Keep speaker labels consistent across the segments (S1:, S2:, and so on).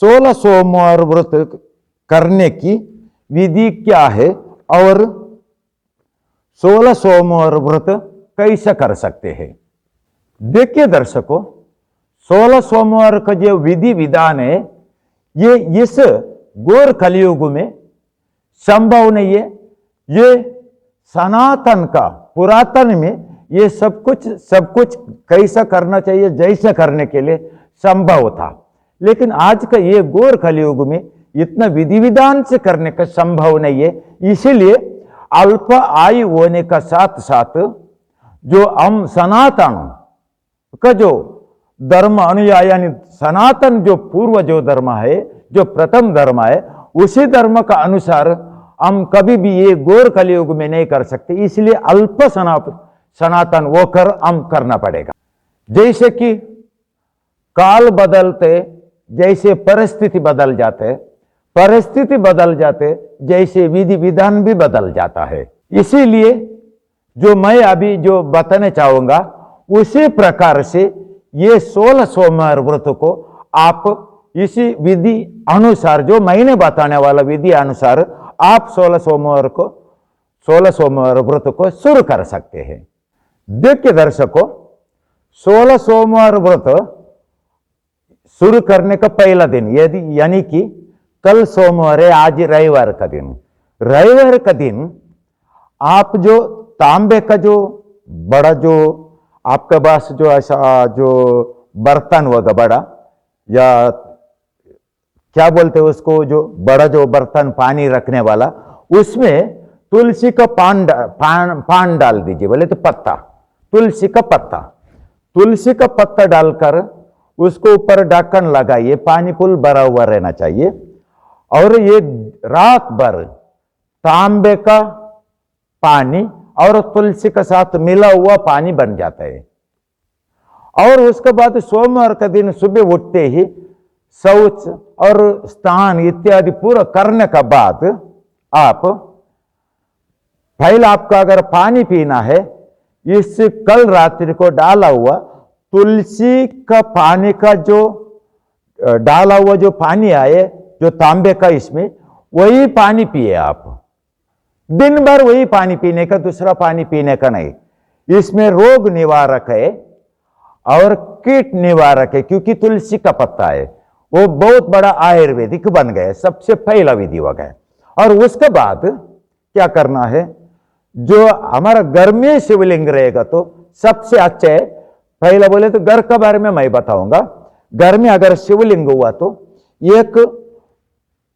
S1: 16 सोमवार व्रत करने की विधि क्या है और 16 सोमवार व्रत कैसे कर सकते हैं। देखिए दर्शकों, 16 सोमवार का जो विधि विधान है ये इस घोर कलयुग में संभव नहीं है। ये सनातन का पुरातन में ये सब कुछ कैसा करना चाहिए जैसा करने के लिए संभव था, लेकिन आज का ये घोर कलयुग में इतना विधि विधान से करने का संभव नहीं है। इसीलिए अल्प आयु होने का साथ साथ जो हम सनातन का जो धर्म अनुयायी यानी सनातन जो पूर्व जो धर्म है, जो प्रथम धर्म है, उसी धर्म का अनुसार हम कभी भी ये घोर कलयुग में नहीं कर सकते। इसलिए अल्प सनातन होकर हम करना पड़ेगा। जैसे कि काल बदलते, जैसे परिस्थिति बदल जाते, परिस्थिति बदल जाते जैसे विधि विधान भी बदल जाता है। इसीलिए जो मैं अभी जो बताने चाहूंगा उसी प्रकार से ये 16 सोमवार व्रत को आप इसी विधि अनुसार, जो मैंने बताने वाला विधि अनुसार आप 16 सोमवार व्रत को शुरू कर सकते हैं। देखिए दर्शकों, 16 सोमवार व्रत शुरू करने का पहला दिन यदि यानी कि कल सोमवार है, आज रविवार का दिन, रविवार का दिन आप जो तांबे का जो बड़ा जो आपके पास जो ऐसा जो बर्तन होगा बड़ा, या क्या बोलते हैं उसको, जो बड़ा जो बर्तन पानी रखने वाला, उसमें तुलसी का पान डाल दीजिए, बोले तो पत्ता, तुलसी का पत्ता डालकर उसको ऊपर ढक्कन लगाइए। पानी फुल भरा हुआ रहना चाहिए और ये रात भर तांबे का पानी और तुलसी के साथ मिला हुआ पानी बन जाता है। और उसके बाद सोमवार का दिन सुबह उठते ही शौच और स्नान इत्यादि पूरा करने के बाद आप पहले आपका अगर पानी पीना है, इस कल रात्रि को डाला हुआ तुलसी का पानी का जो डाला हुआ जो पानी आए जो तांबे का, इसमें वही पानी पिए आप दिन भर, वही पानी पीने का, दूसरा पानी पीने का नहीं। इसमें रोग निवारक है और कीट निवारक है, क्योंकि तुलसी का पत्ता है, वो बहुत बड़ा आयुर्वेदिक बन गया, सबसे पहला विधि हो गया। और उसके बाद क्या करना है, जो हमारा घर में शिवलिंग रहेगा तो सबसे अच्छा है। पहला बोले तो घर के बारे में मैं बताऊंगा। घर में अगर शिवलिंग हुआ तो एक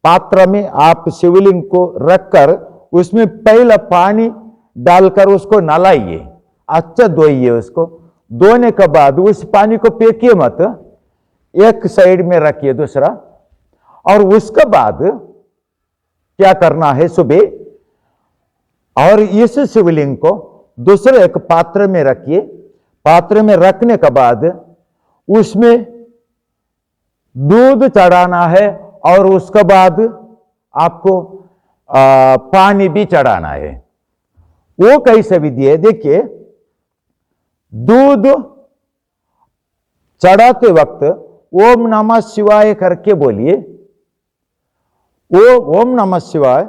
S1: पात्र में आप शिवलिंग को रखकर उसमें पहला पानी डालकर उसको नलाइए, अच्छा धोइए। उसको धोने के बाद उस पानी को फेंकिए मत, एक साइड में रखिए दूसरा। और उसके बाद क्या करना है, सुबह और इस शिवलिंग को दूसरे एक पात्र में रखिए। पात्र में रखने के बाद उसमें दूध चढ़ाना है और उसके बाद आपको पानी भी चढ़ाना है। वो कैसे विधि है, देखिए, दूध चढ़ाते वक्त ओम नमः शिवाय करके बोलिए। वो ओम नमः शिवाय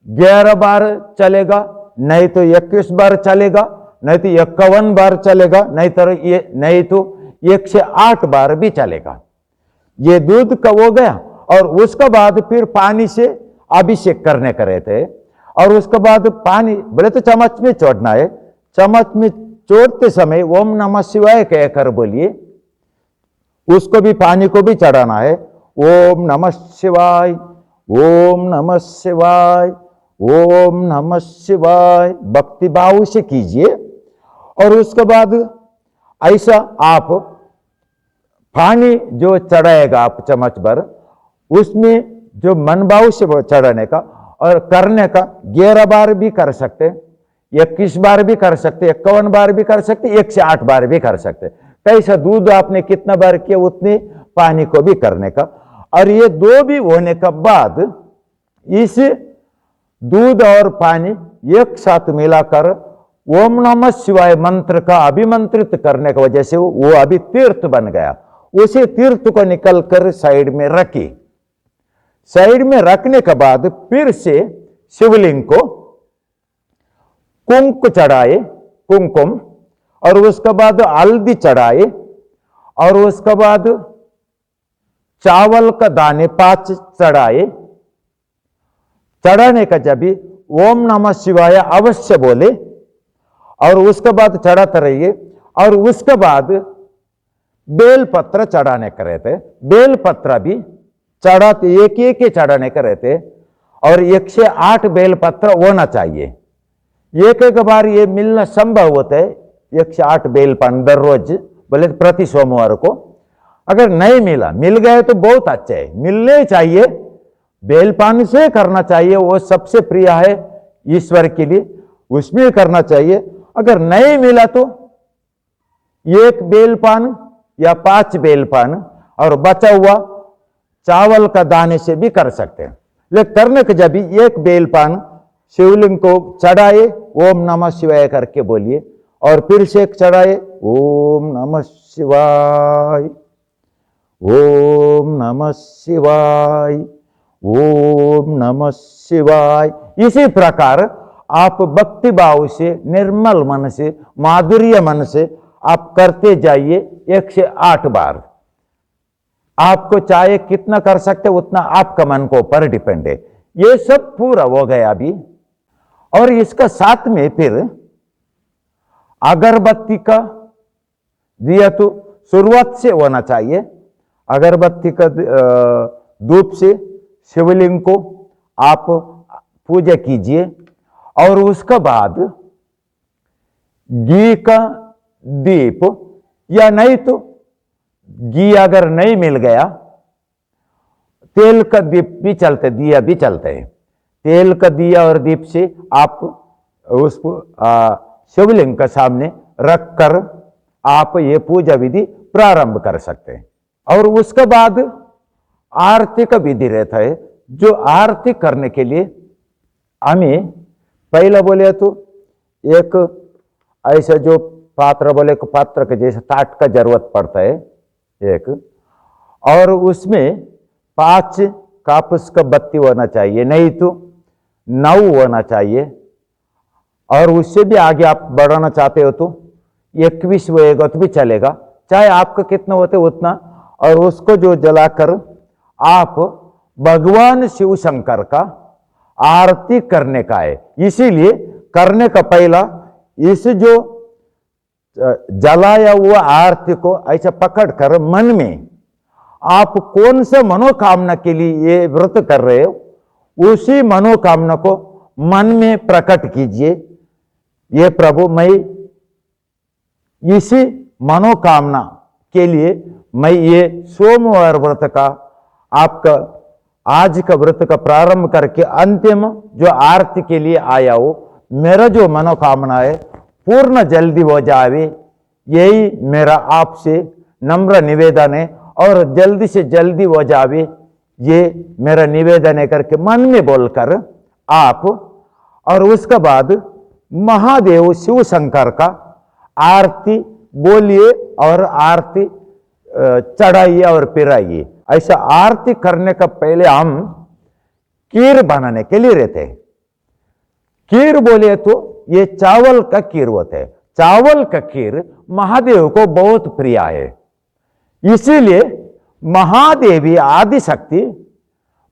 S1: 11 बार चलेगा, नहीं तो 21 बार चलेगा, नहीं तो 51 बार चलेगा, नहीं तो 108 बार भी चलेगा। ये दूध का हो गया। और उसके बाद फिर पानी से अभिषेक करने का रहते हैं। और उसके बाद पानी बोले तो चम्मच में छोड़ना है, चम्मच में छोड़ते समय ओम नमः शिवाय कहकर बोलिए। उसको भी पानी को भी चढ़ाना है। ओम नमः शिवाय, ओम नमः शिवाय, ओम नमः शिवाय, भक्ति भाव से कीजिए। और उसके बाद ऐसा आप पानी जो चढ़ाएगा आप चम्मच भर, उसमें जो मन भाव से चढ़ाने का और करने का 11 बार भी कर सकते, 21 बार भी कर सकते, 51 बार भी कर सकते, 108 बार भी कर सकते। कैसा दूध आपने कितना बार किया उतने पानी को भी करने का। और ये दो भी होने के बाद इस दूध और पानी एक साथ मिलाकर ओम नमः शिवाय मंत्र का अभिमंत्रित करने की वजह से वो अभी तीर्थ बन गया। उसी तीर्थ को निकल कर साइड में रखी, साइड में रखने के बाद फिर से शिवलिंग को कुंकुम चढ़ाए, कुमकुम, और उसके बाद हल्दी चढ़ाए, और उसके बाद चावल का दाने 5 चढ़ाए। चढ़ाने का जब भी ओम नमः शिवाय अवश्य बोले, और उसके बाद चढ़ाते रहिए। और उसके बाद बेल पत्र चढ़ाने का रहते, बेल पत्र भी चढ़ाते, एक एक ही चढ़ाने का रहते, और 108 बेल पत्र होना चाहिए। एक एक बार ये मिलना संभव होता है, 108 बेल पान दररोज, बोले प्रति सोमवार को। अगर नहीं मिला, मिल गए तो बहुत अच्छा है, मिलने चाहिए, बेल पान से करना चाहिए, वो सबसे प्रिय है ईश्वर के लिए, उसमें करना चाहिए। अगर नहीं मिला तो 1 बेल पान या 5 बेल पान और बचा हुआ चावल का दाने से भी कर सकते हैं। लेकिन करने के जब भी 1 बेल पान शिवलिंग को चढ़ाए, ओम नमः शिवाय करके बोलिए, और फिर से एक चढ़ाए, ओम नमः शिवाय, ओम नमः शिवाय, ओम नमः शिवाय। इसी प्रकार आप भक्ति भाव से, निर्मल मन से, माधुर्य मन से आप करते जाइए 108 बार। आपको चाहे कितना कर सकते उतना आपका मन को ऊपर डिपेंड है। ये सब पूरा हो गया अभी। और इसका साथ में फिर अगरबत्ती का दिया तो शुरुआत से होना चाहिए। अगरबत्ती का धूप से शिवलिंग को आप पूजा कीजिए, और उसके बाद घी का दीप, या नहीं तो घी अगर नहीं मिल गया, तेल का दीप भी चलते, दिया भी चलते हैं। तेल का दिया और दीप से आप उसको शिवलिंग के सामने रखकर आप ये पूजा विधि प्रारंभ कर सकते हैं। और उसके बाद आरती का विधि रहता है, जो आरती करने के लिए हमें पहला बोले तो एक ऐसा जो पात्र, बोले को पात्र के जैसे ताट का जरूरत पड़ता है एक, और उसमें 5 कापूस का बत्ती होना चाहिए, नहीं तो 9 होना चाहिए। और उससे भी आगे आप बढ़ाना चाहते हो तो 21 होएगा तो भी चलेगा, चाहे आपका कितना होते उतना। और उसको जो जलाकर आप भगवान शिव शंकर का आरती करने का है। इसीलिए करने का पहला इस जो जलाया हुआ आरती को ऐसा पकड़कर मन में आप कौन सा मनोकामना के लिए ये व्रत कर रहे हो, उसी मनोकामना को मन में प्रकट कीजिए। ये प्रभु, मैं इसी मनोकामना के लिए मैं ये सोमवार व्रत का, आपका आज का व्रत का प्रारंभ करके अंतिम जो आरती के लिए आया हो, मेरा जो मनोकामना है पूर्ण जल्दी हो जावे, यही मेरा आपसे नम्र निवेदन है। और जल्दी से जल्दी हो जावे, ये मेरा निवेदन है करके मन में बोलकर आप, और उसके बाद महादेव शिव शंकर का आरती बोलिए और आरती चढ़ाइए और पिराइए। ऐसा आरती करने का पहले हम खीर बनाने के लिए रहते हैं। खीर बोले तो ये चावल का खीर होता है। चावल का खीर महादेव को बहुत प्रिय है, इसीलिए महादेवी आदिशक्ति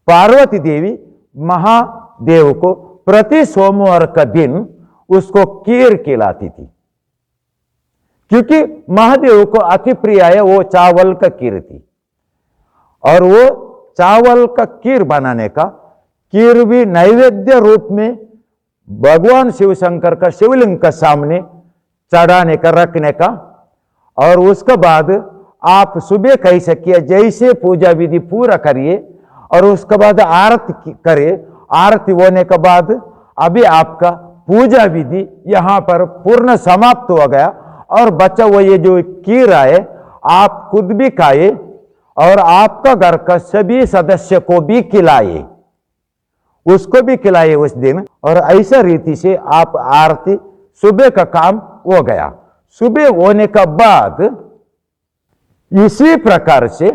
S1: पार्वती देवी महादेव को प्रति सोमवार का दिन उसको खीर खिलाती थी, क्योंकि महादेव को अति प्रिय है वो चावल का खीर थी। और वो चावल का खीर बनाने का, खीर भी नैवेद्य रूप में भगवान शिव शंकर का शिवलिंग का सामने चढ़ाने का, रखने का। और उसके बाद आप सुबह कह सकिए जैसे पूजा विधि पूरा करिए, और उसके बाद आरती करिए। आरती होने के बाद अभी आपका पूजा विधि यहाँ पर पूर्ण समाप्त हो गया, और बचा हुआ ये जो खीर है आप खुद भी खाए और आपका घर का सभी सदस्य को भी खिलाए, उसको भी खिलाए उस दिन। और ऐसा रीति से आप आरती सुबह का काम हो गया। सुबह होने के बाद इसी प्रकार से,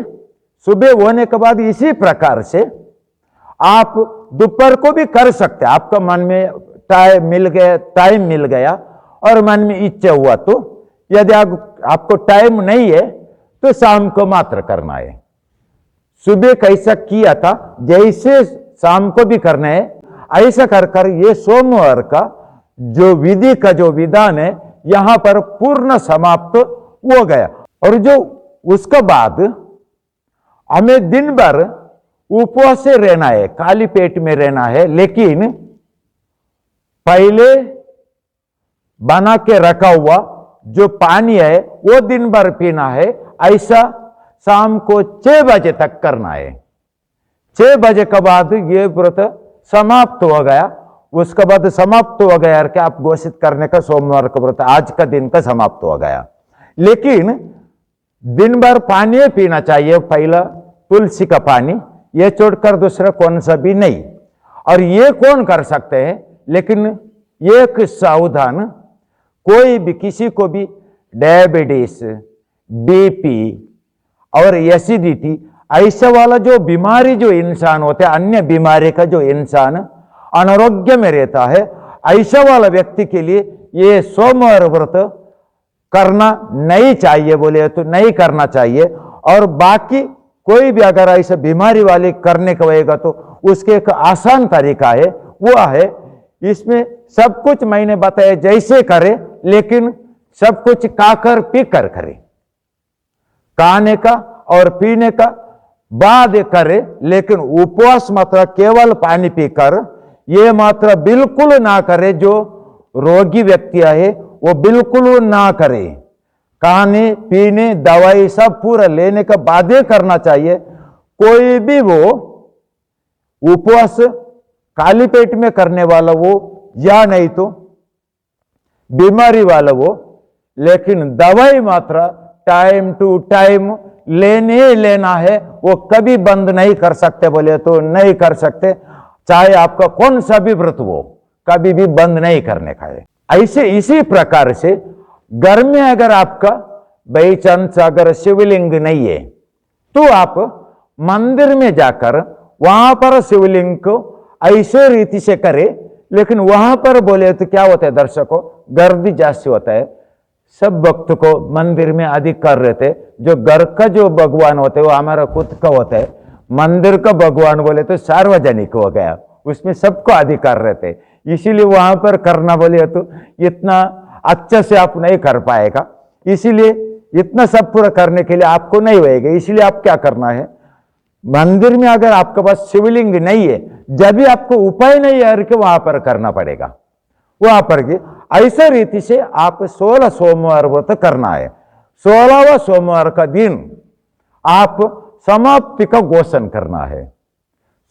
S1: सुबह होने के बाद इसी प्रकार से आप दोपहर को भी कर सकते हैं। आपका मन में टाइम मिल गया और मन में इच्छा हुआ तो, यदि आपको टाइम नहीं है तो शाम को मात्र करना है। सुबह कैसा किया था जैसे शाम को भी करना है, ऐसा कर ये सोमवार का जो विधि का जो विधान है यहां पर पूर्ण समाप्त हो गया। और जो उसके बाद हमें दिन भर उपवास से रहना है, खाली पेट में रहना है, लेकिन पहले बना के रखा हुआ जो पानी है वो दिन भर पीना है। ऐसा शाम को 6 बजे तक करना है। 6 बजे के बाद ये व्रत समाप्त हो गया। उसके बाद समाप्त हो गया कि आप घोषित करने का सोमवार का व्रत आज का दिन का समाप्त हो गया। लेकिन दिन भर पानी पीना चाहिए, पहला तुलसी का पानी, ये छोड़कर दूसरा कौन सा भी नहीं। और ये कौन कर सकते हैं, लेकिन एक सावधान, कोई भी किसी को भी डायबिटीज, बीपी और एसिडिटी ऐसा वाला जो बीमारी जो इंसान होते हैं, अन्य बीमारी का जो इंसान अनारोग्य में रहता है, ऐसा वाला व्यक्ति के लिए ये सोमवार व्रत करना नहीं चाहिए, बोले तो नहीं करना चाहिए। और बाकी कोई भी अगर ऐसा बीमारी वाले करने का होएगा तो उसके एक आसान तरीका है, वो है इसमें सब कुछ मैंने बताया जैसे करे, लेकिन सब कुछ खाकर पीकर करे, खाने का और पीने का बाद करे, लेकिन उपवास मात्र केवल पानी पीकर ये मात्र बिल्कुल ना करे। जो रोगी व्यक्ति है वो बिल्कुल ना करे। खाने पीने दवाई सब पूरा लेने का बाद करना चाहिए। कोई भी वो उपवास खाली पेट में करने वाला वो या नहीं तो बीमारी वाला वो, लेकिन दवाई मात्र टाइम टू टाइम लेने लेना है, वो कभी बंद नहीं कर सकते, बोले तो नहीं कर सकते। चाहे आपका कौन सा भी व्रत हो, कभी भी बंद नहीं करने का है। ऐसे इसी प्रकार से घर में अगर आपका बाई चांस अगर शिवलिंग नहीं है तो आप मंदिर में जाकर वहां पर शिवलिंग को ऐसे रीति से करे। लेकिन वहां पर बोले तो क्या होता है दर्शकों, गर्दी जास्ती होता है, सब भक्त को मंदिर में अधिक कर रहे थे। जो घर का जो भगवान होते वो हमारा खुद का होता है, मंदिर का भगवान बोले तो सार्वजनिक हो गया, उसमें सबको अधिकार रहते, इसीलिए वहां पर करना बोले तो इतना अच्छे से आप नहीं कर पाएगा। इसीलिए इतना सब पूरा करने के लिए आपको नहीं होएगा। इसलिए आप क्या करना है, मंदिर में अगर आपके पास शिवलिंग नहीं है, जब भी आपको उपाय नहीं है कि वहां पर करना पड़ेगा, वहां पर की ऐसा रीति से आप 16 सोमवार व्रत करना है। 16वां सोमवार का दिन आप समाप्ति का घोषण करना है।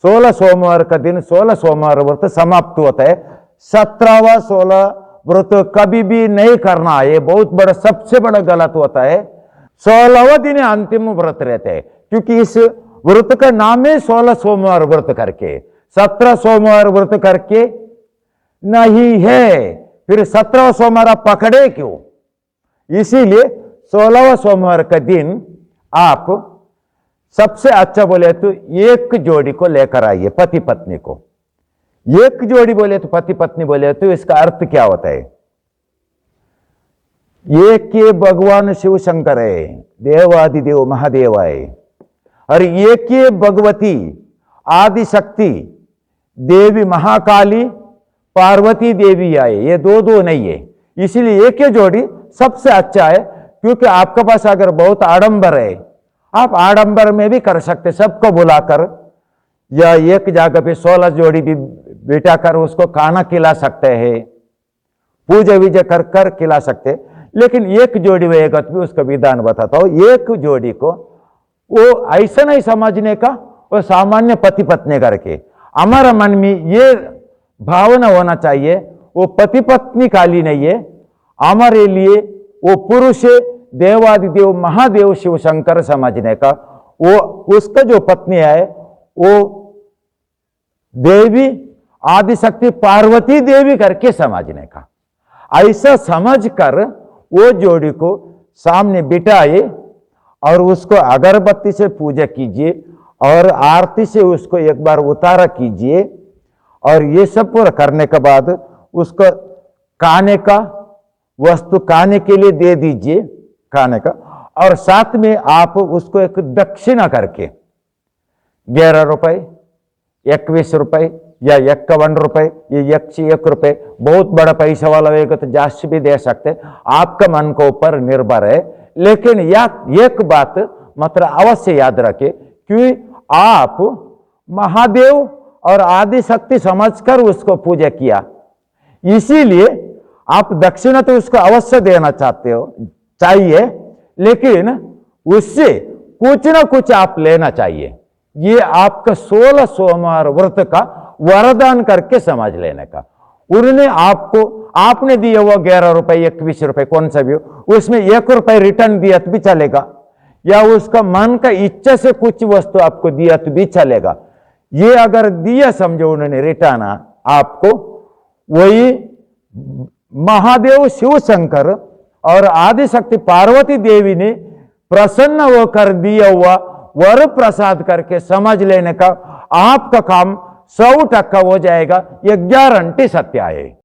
S1: 16 सोमवार का दिन 16 सोमवार व्रत समाप्त होता है। 17वां 16 व्रत कभी भी नहीं करना है, बहुत बड़ा सबसे बड़ा गलत होता है। 16वां दिन अंतिम व्रत रहते हैं, क्योंकि इस व्रत का नाम है 16 सोमवार व्रत करके, 17 सोमवार व्रत करके नहीं है। फिर 17वां सोमवार आप पकड़े क्यों? इसीलिए 16वां सोमवार का दिन आप सबसे अच्छा बोले तो एक जोड़ी को लेकर आइए, पति पत्नी को। एक जोड़ी बोले तो पति पत्नी बोले तो इसका अर्थ क्या होता है? एक के भगवान शिव शंकर है, देवादिदेव महादेव है, और एक ही भगवती आदि शक्ति देवी महाकाली पार्वती देवी आए, ये दो नहीं है। इसीलिए एक ही जोड़ी सबसे अच्छा है, क्योंकि आपके पास अगर बहुत आडंबर है, आप आडंबर में भी कर सकते, सबको बुलाकर या एक जगह पे 16 जोड़ी भी बिठाकर उसको खाना खिला सकते हैं, पूजा विजय कर कर खिला सकते। लेकिन एक जोड़ी होएगा तो भी उसका विधान बताता हूं। एक जोड़ी को वो ऐसा नहीं समझने का, वो सामान्य पति पत्नी करके हमारा मन में ये भावना होना चाहिए, वो पति पत्नी काली नहीं है हमारे लिए, वो पुरुष देवादिदेव महादेव शिव शंकर समझने का। वो उसका जो पत्नी है वो देवी आदिशक्ति पार्वती देवी करके समझने का। ऐसा समझकर वो जोड़ी को सामने बिठाए और उसको अगरबत्ती से पूजा कीजिए और आरती से उसको एक बार उतारा कीजिए, और ये सब पूरा करने के बाद उसको खाने का वस्तु खाने के लिए दे दीजिए, खाने का, और साथ में आप उसको एक दक्षिणा करके 11 रुपए, 21 रुपए या 51 रुपए, ये 101 रुपए, बहुत बड़ा पैसा वाला होगा तो जास्त भी दे सकते, आपका मन को ऊपर निर्भर है। लेकिन यह एक बात मतलब अवश्य याद रखें कि आप महादेव और आदि शक्ति समझकर उसको पूजा किया, इसीलिए आप दक्षिणा तो उसको अवश्य देना चाहते हो, चाहिए, लेकिन उससे कुछ ना कुछ आप लेना चाहिए। ये आपका 16 सोमवार व्रत का वरदान करके समझ लेने का। उन्होंने आपको, आपने दिया हुआ 11 रुपए, 21 रुपए, कौन सा भी हो, उसमें 1 रुपए रिटर्न दिया तो भी चलेगा, या उसका मन का इच्छा से कुछ वस्तु आपको दिया तो भी चलेगा। ये अगर दिया समझो उन्होंने रिटर्न आपको, वही महादेव शिव शंकर और आदिशक्ति पार्वती देवी ने प्रसन्न होकर दिया हुआ वर प्रसाद करके समझ लेने का, आपका काम 100% हो जाएगा, ये गारंटी सत्य है।